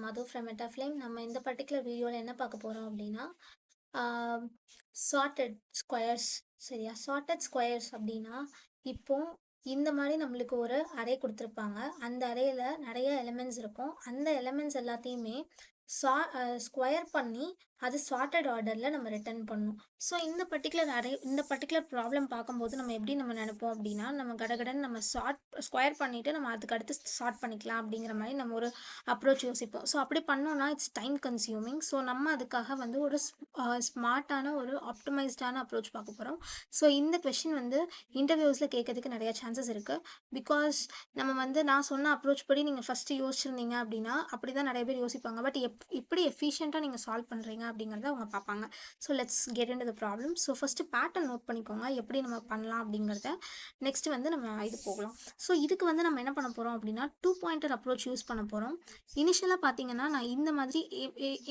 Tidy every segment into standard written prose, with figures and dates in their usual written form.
மது from மெட்டாஃப்ளேம். நம்ம இந்த particular வீடியோவில் என்ன பார்க்க போகிறோம் அப்படின்னா சார்ட்டட் ஸ்கொயர்ஸ். சரியா? சார்ட்டட் ஸ்கொயர்ஸ் அப்படின்னா இப்போ இந்த மாதிரி நம்மளுக்கு ஒரு அரே கொடுத்துருப்பாங்க. அந்த அரேல நிறைய எலிமெண்ட்ஸ் இருக்கும். அந்த எலிமெண்ட்ஸ் எல்லாத்தையுமே ஸ்கொயர் பண்ணி அது சார்ட்டட் ஆர்டரில் நம்ம ரிட்டர்ன் பண்ணணும். ஸோ இந்த பர்டிகுலர் ப்ராப்ளம் பார்க்கும்போது நம்ம எப்படி நினைப்போம் அப்படின்னா, நம்ம கடகடன்னு நம்ம ஸ்கொயர் பண்ணிவிட்டு நம்ம அதுக்கு அடுத்து சார்ட் பண்ணிக்கலாம் அப்படிங்கிற மாதிரி நம்ம ஒரு அப்ரோச் யோசிப்போம். ஸோ அப்படி பண்ணோன்னா இட்ஸ் டைம் கன்சியூமிங். ஸோ நம்ம அதுக்காக வந்து ஒரு ஸ்மார்ட்டான ஒரு ஆப்டிமைஸ்டான அப்ரோச் பார்க்க போகிறோம். ஸோ இந்த கொஷின் வந்து இன்டர்வியூஸில் கேட்கறதுக்கு நிறைய சான்சஸ் இருக்குது. பிகாஸ் நம்ம வந்து நான் சொன்ன அப்ரோச் படி நீங்கள் ஃபஸ்ட்டு யோசிச்சிருந்தீங்க அப்படின்னா அப்படி தான் நிறைய பேர் யோசிப்பாங்க. பட் எப்படி எஃபிஷியண்ட்டாக நீங்கள் சால்வ் பண்ணுறீங்க அப்படிங்கிறத அவங்க பார்ப்பாங்க. So let's get into the problem. So first pattern note பண்ணிக்கோங்க, எப்படி நம்ம பண்ணலாம் அப்படிங்கிறத. நெக்ஸ்ட் வந்து நம்ம இது போகலாம். ஸோ இதுக்கு வந்து நம்ம என்ன பண்ண போகிறோம் அப்படின்னா 2 பாயிண்டர் அப்ரோச் யூஸ் பண்ண போகிறோம். இனிஷியலாக பார்த்தீங்கன்னா நான் இந்த மாதிரி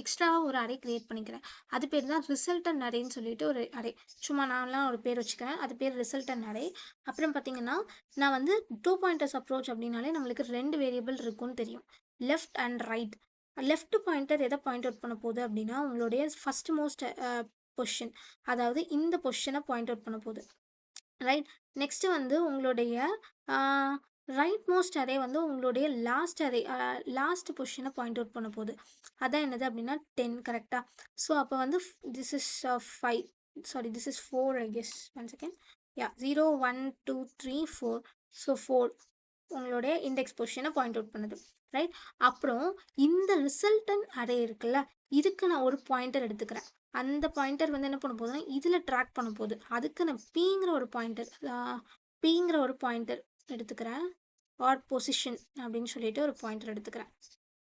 எக்ஸ்ட்ராவாக ஒரு அரே கிரியேட் பண்ணிக்கிறேன். அது பேர் தான் ரிசல்டன் அரேன்னு சொல்லிட்டு ஒரு அரே. சும்மா நான்லாம் ஒரு பேர் வச்சுக்கிறேன், அது பேர் ரிசல்டன் அரே. அப்புறம் பார்த்தீங்கன்னா நான் வந்து 2 பாயிண்டர்ஸ் அப்ரோச் அப்படின்னாலே நம்மளுக்கு 2 வேரியபிள் இருக்குன்னு தெரியும், left and right. Left pointer எதை பாயிண்ட் அவுட் பண்ண போகுது அப்படின்னா உங்களுடைய ஃபர்ஸ்ட் மோஸ்ட் பொசிஷன், அதாவது இந்த பொசிஷனை பாயிண்ட் அவுட் பண்ண போகுது. ரைட். நெக்ஸ்ட் வந்து உங்களுடைய ரைட் மோஸ்ட் அரே வந்து உங்களுடைய லாஸ்ட் பொசிஷனை பாயிண்ட் அவுட் பண்ண போகுது. அதான் என்னது அப்படின்னா 10. கரெக்டாக? ஸோ அப்போ வந்து this is 5, sorry this is 4 I guess. 1 second. Yeah, 0 1 2 3 4. So 4 உங்களுடைய இண்டெக்ஸ் பொசிஷனை பாயிண்ட் அவுட் பண்ணுது. ரைட். அப்புறம் இந்த ரிசல்டன் அரே இருக்குல்ல, இதுக்கு நான் ஒரு பாயிண்டர் எடுத்துக்கிறேன். அந்த பாயிண்டர் வந்து என்ன பண்ண போகுதுன்னா இதில் ட்ராக் பண்ண போகுது. அதுக்கு நான் பிங்கிற ஒரு பாயிண்டர் எடுத்துக்கிறேன். ஆர் பொசிஷன் அப்படின்னு சொல்லிட்டு ஒரு பாயிண்டர் எடுத்துக்கிறேன்.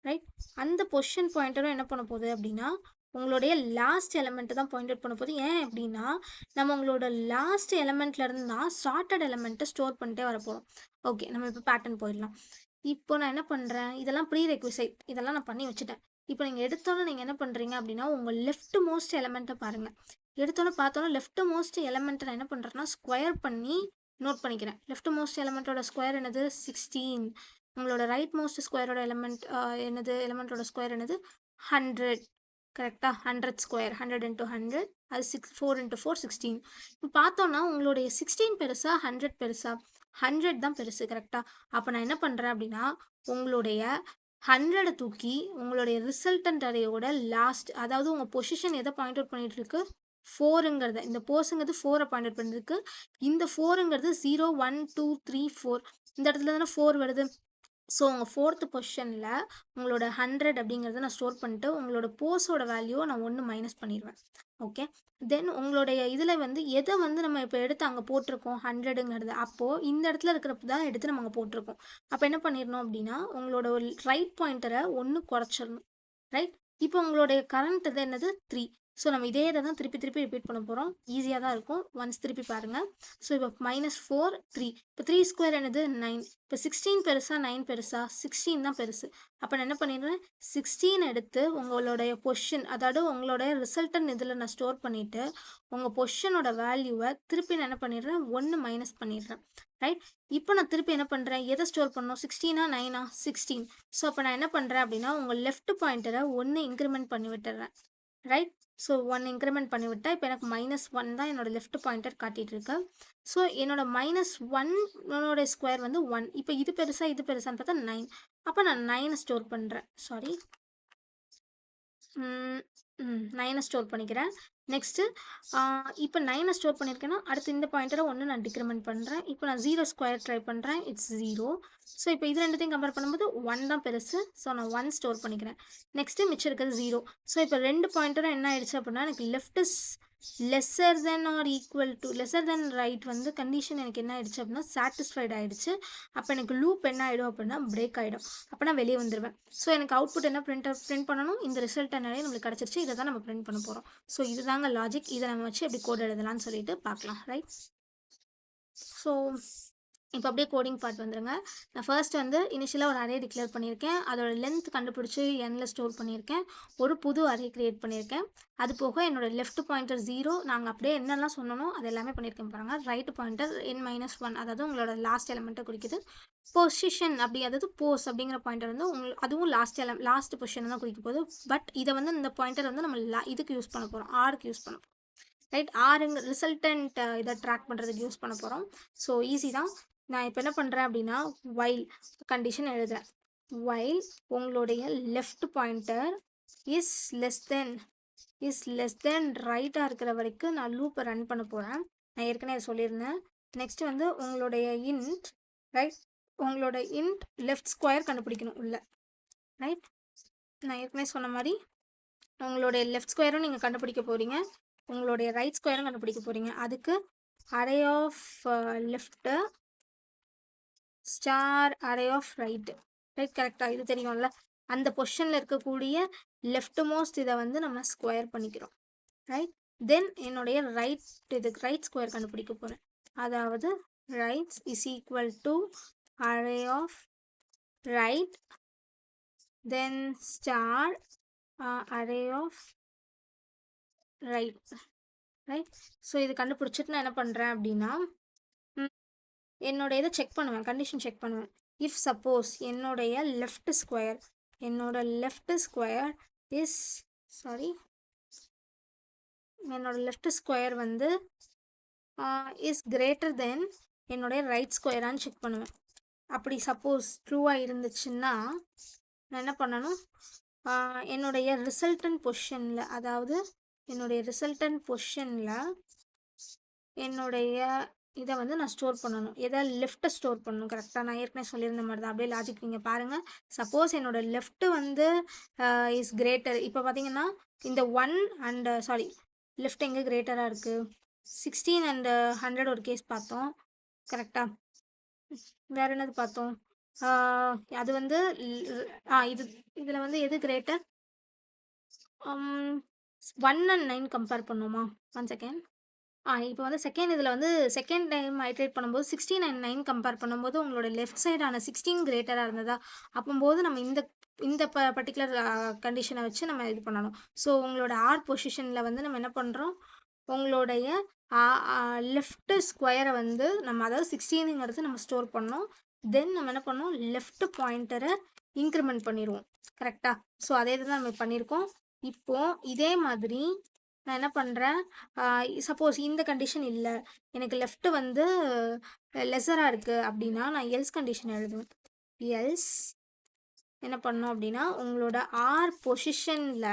ரைட். அந்த பொசிஷன் பாயிண்டரும் என்ன பண்ண போகுது அப்படின்னா உங்களுடைய லாஸ்ட் எலமெண்ட்டு தான் பாயிண்ட் அவுட் பண்ண போகுது. ஏன் அப்படின்னா நம்ம உங்களோட லாஸ்ட் எலமெண்ட்ல இருந்து தான் சார்ட்டட் எலமெண்ட்டை ஸ்டோர் பண்ணிட்டே வரப்போகிறோம். ஓகே, நம்ம இப்போ பேட்டர்ன் போயிடலாம். இப்போ நான் என்ன பண்ணுறேன், இதெல்லாம் ப்ரீ ரெக்விசைட், இதெல்லாம் நான் பண்ணி வச்சுட்டேன். இப்போ நீங்கள் எடுத்தோன்னே நீங்கள் என்ன பண்ணுறீங்க அப்படின்னா உங்கள் லெஃப்ட் மோஸ்ட் எலமெண்ட்டை பாருங்கள். எடுத்தோன்னே பார்த்தோன்னா லெஃப்ட் மோஸ்ட் எலமெண்ட்டை நான் என்ன பண்ணுறேன்னா ஸ்கொயர் பண்ணி நோட் பண்ணிக்கிறேன். லெஃப்ட் மோஸ்ட் எலமெண்ட்டோட ஸ்கொயர் என்னது 16. உங்களோட ரைட் மோஸ்ட் ஸ்கொயரோட எலமெண்ட்டோட ஸ்கொயர் என்னது 100. கரெக்டாக? 100 ஸ்கொயர், 100 × 100, அது 4 × 4 16. இப்போ பார்த்தோன்னா உங்களுடைய 16 பெருசா 100 பெருசா? 100 தான் பெருசு. கரெக்டாக? அப்போ நான் என்ன பண்ணுறேன் அப்படின்னா உங்களுடைய 100 தூக்கி உங்களுடைய ரிசல்டன்ட் அரேயோட லாஸ்ட், அதாவது உங்கள் பொசிஷன் எதை பாயிண்ட் அவுட் பண்ணிட்டு இருக்கு 4ங்கிறத, இந்த போர்ஸுங்கிறது 4 பாயிண்ட் அவுட் பண்ணிருக்கு. இந்த 4ங்கிறது 0 1 2 3 4. இந்த இடத்துல தானே 4 வருது. ஸோ உங்கள் 4th பொசிஷனில் உங்களோட 100 அப்படிங்கிறத நான் ஸ்டோர் பண்ணிட்டு உங்களோட போர்ஸோட வேல்யூவை நான் 1 மைனஸ் பண்ணிடுவேன். ஓகே. தென் உங்களுடைய இதில் வந்து எதை வந்து நம்ம இப்போ எடுத்து அங்கே போட்டிருக்கோம் 100ங்கிறது, அப்போது இந்த இடத்துல இருக்கிறப்ப தான் எடுத்து நம்ம அங்கே போட்டிருக்கோம். அப்போ என்ன பண்ணிடணும் அப்படின்னா உங்களோட ஒரு ரைட் பாயிண்டரை 1 குறைச்சிடணும். ரைட். இப்போ உங்களுடைய கரண்ட் இது என்னது 3. ஸோ நம்ம இதே இதை தான் திருப்பி ரிப்பீட் பண்ண போகிறோம். ஈஸியாக தான் இருக்கும். ஒன்ஸ் திருப்பி பாருங்கள். ஸோ இப்போ -4 3. இப்போ 3 ஸ்கொயர் என்னது 9. இப்போ 16 பெருசா 9 பெருசா? 16 தான் பெருசு. அப்போ நான் என்ன பண்ணிடுறேன் 16 எடுத்து உங்களுடைய பொசிஷன், அதாவது உங்களுடைய ரிசல்டன் இதில் நான் ஸ்டோர் பண்ணிவிட்டு உங்கள் பொசிஷனோட வேல்யூவை திருப்பி நான் என்ன பண்ணிடுறேன் 1 மைனஸ் பண்ணிடுறேன். ரைட். இப்போ நான் திருப்பி என்ன பண்ணுறேன், எதை ஸ்டோர் பண்ணணும் 16ஆ 9ஆ? 16. ஸோ அப்போ நான் என்ன பண்ணுறேன் அப்படின்னா உங்கள் லெஃப்ட் பாயிண்டரை 1 இன்க்ரிமெண்ட் பண்ணி விட்டுறேன். ரைட். ஸோ 1 இன்க்ரிமெண்ட் பண்ணிவிட்டா இப்போ எனக்கு -1 தான் என்னோட லெஃப்ட் பாயிண்டர் காட்டிகிட்டு இருக்கு. ஸோ என்னோட -1 ஸ்கொயர் வந்து 1. இப்போ இது பெருசான்னு பார்த்தா 9. அப்போ நான் 9 ஸ்டோர் பண்ணுறேன். சாரி, 9 ஸ்டோர் பண்ணிக்கிறேன். நெக்ஸ்ட்டு இப்போ 9 ஸ்டோர் பண்ணியிருக்கேன்னா அடுத்து இந்த பாயிண்டரை 1 நான் டிக்ரிமெண்ட் பண்ணுறேன். இப்போ நான் 0 ஸ்கொயர் ட்ரை பண்ணுறேன். இட்ஸ் 0. ஸோ இப்போ இது ரெண்டுத்தையும் கம்பேர் பண்ணும்போது 1 தான் பெருசு. ஸோ நான் 1 ஸ்டோர் பண்ணிக்கிறேன். நெக்ஸ்ட்டு மிச்சம் இருக்கிறது 0. ஸோ இப்போ 2 பாயிண்டரும் என்ன ஆயிடுச்சு அப்படின்னா எனக்கு left is lesser than or equal to lesser than right வந்து கண்டிஷன் எனக்கு என்ன ஆயிடுச்சு அப்படின்னா சாட்டிஸ்ஃபைட் ஆகிடுச்சு. அப்போ எனக்கு லூப் என்ன ஆகிடும் அப்படின்னா பிரேக் ஆகிடும். அப்போ நான் வெளியே வந்துடுவேன். ஸோ எனக்கு அவுட்புட் என்ன பிரிண்ட் பண்ணணும், இந்த ரிசல்ட் என்னவே நம்மளுக்கு கிடச்சிருச்சு. இதை தான் நம்ம பிரிண்ட் பண்ண போகிறோம். ஸோ இதுதாங்க லாஜிக். இதை நம்ம வச்சு எப்படி கோட் எழுதலாம்னு சொல்லிட்டு பார்க்கலாம். ரைட். ஸோ இப்போ அப்படியே கோடிங் பார்ட் வந்துருங்க. நான் ஃபர்ஸ்ட் வந்து இனிஷியலாக ஒரு அரே டிக்ளேர் பண்ணியிருக்கேன். அதோட லென்த் கண்டுபிடிச்சி எண்ணில் ஸ்டோர் பண்ணியிருக்கேன். ஒரு புது அரே கிரியேட் பண்ணியிருக்கேன். அது போக என்னோட லெஃப்ட் பாயிண்டர் 0, நாங்கள் அப்படியே என்னெல்லாம் சொன்னனோ அது எல்லாமே பண்ணியிருக்கேன் பாருங்கள். ரைட் பாயிண்டர் n-1, அதாவது உங்களோட லாஸ்ட் எலமெண்ட்டை குறிக்குது. பொசிஷன் அப்படி, அதாவது போஸ் அப்படிங்கிற பாயிண்டர் வந்து அதுவும் லாஸ்ட் பொசிஷன் தான் குறிக்க போகுது. பட் இதை வந்து இந்த பாயிண்டர் வந்து நம்ம இதுக்கு யூஸ் பண்ண போகிறோம், ஆருக்கு யூஸ் பண்ண போகிறோம். ரைட், ஆருங்க ரிசல்டன்ட் இதை ட்ராக் பண்ணுறதுக்கு யூஸ் பண்ண போகிறோம். ஸோ ஈஸி தான். நான் இப்போ என்ன பண்ணுறேன் அப்படின்னா வைல் கண்டிஷன் எழுதுறேன். வைல் உங்களுடைய left pointer is less than ரைட்டாக இருக்கிற வரைக்கும் நான் லூப்பை ரன் பண்ண போகிறேன். நான் ஏற்கனவே சொல்லியிருந்தேன். நெக்ஸ்ட் வந்து உங்களுடைய இன்ட், ரைட், உங்களோட இன்ட் லெஃப்ட் ஸ்கொயர் கண்டுபிடிக்கணும் உள்ள. ரைட், நான் ஏற்கனவே சொன்ன மாதிரி உங்களுடைய லெஃப்ட் ஸ்கொயரும் நீங்கள் கண்டுபிடிக்க போகிறீங்க, உங்களுடைய ரைட் ஸ்கொயரும் கண்டுபிடிக்க போகிறீங்க. அதுக்கு array of left star array of right. Right, கரெக்டாக இது தெரியும்ல. அந்த பொசிஷனில் இருக்கக்கூடிய லெஃப்ட் மோஸ்ட் இதை வந்து நம்ம ஸ்கொயர் பண்ணிக்கிறோம். ரைட், தென் என்னுடைய ரைட் ஸ்கொயர் கண்டுபிடிக்க போகிறேன். அதாவது right is equal to array of right then star array of right. Right, so இது கண்டுபிடிச்சிட்டு நான் என்ன பண்ணுறேன் அப்படின்னா என்னோட இதை செக் பண்ணுவேன், கண்டிஷன் செக் பண்ணுவேன். இஃப் சப்போஸ் என்னோட லெஃப்ட் ஸ்கொயர் வந்து இஸ் கிரேட்டர் தென் என்னுடைய ரைட் ஸ்கொயரான்னு செக் பண்ணுவேன். அப்படி சப்போஸ் ட்ரூவாக இருந்துச்சுன்னா நான் என்ன பண்ணணும், என்னுடைய ரிசல்டன்ட் பொசிஷனில், அதாவது என்னுடைய இதை வந்து நான் ஸ்டோர் பண்ணணும். எதாவது லெஃப்ட்டை ஸ்டோர் பண்ணணும். கரெக்டாக நான் ஏற்கனவே சொல்லியிருந்த மாதிரி தான். அப்படியே லாஜிக் நீங்கள் பாருங்கள். சப்போஸ் என்னோட லெஃப்ட்டு வந்து இஸ் கிரேட்டர், இப்போ பார்த்தீங்கன்னா இந்த 1 அண்ட் லெஃப்ட் எங்கே கிரேட்டராக இருக்குது, 16 and 100 ஒரு கேஸ் பார்த்தோம். கரெக்டாக வேறு என்னது பார்த்தோம், அது வந்து இதில் வந்து எது கிரேட்டர், 1 and 9 கம்பேர் பண்ணுமா, 1 செகண்ட். இப்போ வந்து செகண்ட் டைம் ஐட்ரேட் பண்ணும்போது 16 and 9 கம்பேர் பண்ணும்போது உங்களோட லெஃப்ட் சைடான 16 கிரேட்டராக இருந்ததா, அப்போது நம்ம இந்த பர்டிகுலர் கண்டிஷனை வச்சு நம்ம இது பண்ணணும். ஸோ உங்களோட ஆர் பொசிஷனில் வந்து நம்ம என்ன பண்ணுறோம், உங்களுடைய லெஃப்ட் ஸ்கொயரை வந்து நம்ம, அதாவது 16ங்கிறது நம்ம ஸ்டோர் பண்ணோம். தென் நம்ம என்ன பண்ணோம், லெஃப்ட் பாயிண்டரை இன்க்ரிமெண்ட் பண்ணிடுவோம். கரெக்டாக, ஸோ அதே தான் நம்ம பண்ணியிருக்கோம். இப்போது இதே மாதிரி நான் என்ன பண்ணுறேன், சப்போஸ் இந்த கண்டிஷன் இல்லை, எனக்கு லெஃப்ட் வந்து லெஸராக இருக்குது அப்படின்னா நான் எல்ஸ் கண்டிஷன் எழுதுவேன். எல்ஸ் என்ன பண்ணோம் அப்படின்னா உங்களோட ஆர் பொசிஷனில்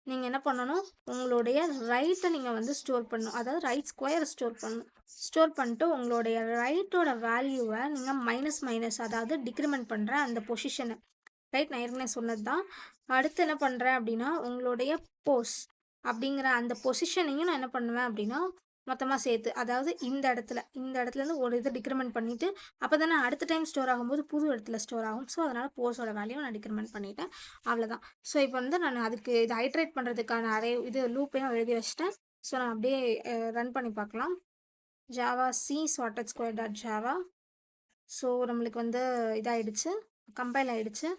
நீங்கள் என்ன பண்ணணும், உங்களுடைய ரைட்டை நீங்கள் வந்து ஸ்டோர் பண்ணணும், அதாவது ரைட் ஸ்கொயரை ஸ்டோர் பண்ணிட்டு உங்களுடைய ரைட்டோட வேல்யூவை நீங்கள் மைனஸ் அதாவது டிக்ரிமெண்ட் பண்ணுற அந்த பொசிஷனை. ரைட், நான் ஏற்கனவே சொன்னது தான். அடுத்து என்ன பண்ணுறேன் அப்படின்னா உங்களுடைய போஸ் அப்படிங்கிற அந்த பொசிஷனையும் நான் என்ன பண்ணுவேன் அப்படின்னா மொத்தமாக சேர்த்து, அதாவது இந்த இடத்துலேருந்து ஒரு இதை டிக்ரிமெண்ட் பண்ணிவிட்டு அப்போ தானே அடுத்த டைம் ஸ்டோர் ஆகும்போது புது இடத்துல ஸ்டோர் ஆகும். ஸோ அதனால் போஸோட வேல்யூ நான் டிக்ரிமெண்ட் பண்ணிட்டேன், அவ்வளோதான். ஸோ இப்போ வந்து நான் அதுக்கு இது ஐட்ரேட் பண்ணுறதுக்கான லூப்பையும் எழுதி வச்சிட்டேன். ஸோ நான் அப்படியே ரன் பண்ணி பார்க்கலாம். Java C sorted square.java. So நம்மளுக்கு வந்து இதாகிடுச்சு, கம்பைல் ஆகிடுச்சு.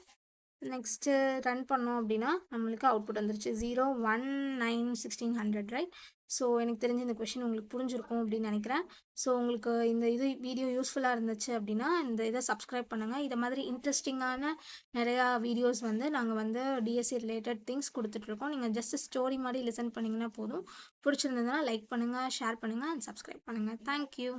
நெக்ஸ்ட்டு ரன் பண்ணோம் அப்படின்னா நம்மளுக்கு அவுட்புட் வந்துருச்சு 0, 1, 9, 1600. ரைட், ஸோ எனக்கு தெரிஞ்ச இந்த கொஷின் உங்களுக்கு புரிஞ்சிருக்கும் அப்படின்னு நினைக்கிறேன். ஸோ உங்களுக்கு இந்த வீடியோ யூஸ்ஃபுல்லாக இருந்துச்சு அப்படின்னா இந்த இதை சப்ஸ்கிரைப் பண்ணுங்கள். இதை மாதிரி இன்ட்ரெஸ்டிங்கான நிறையா வீடியோஸ் வந்து நாங்கள் வந்து டிஎஸ்சி ரிலேட்டட் திங்ஸ் கொடுத்துட்ருக்கோம். நீங்கள் ஜஸ்ட் ஸ்டோரி மாதிரி லிசன் பண்ணிங்கன்னா போதும். பிடிச்சிருந்ததுன்னா லைக் பண்ணுங்கள், ஷேர் பண்ணுங்கள் அண்ட் சப்ஸ்கிரைப் பண்ணுங்கள். தேங்க்யூ.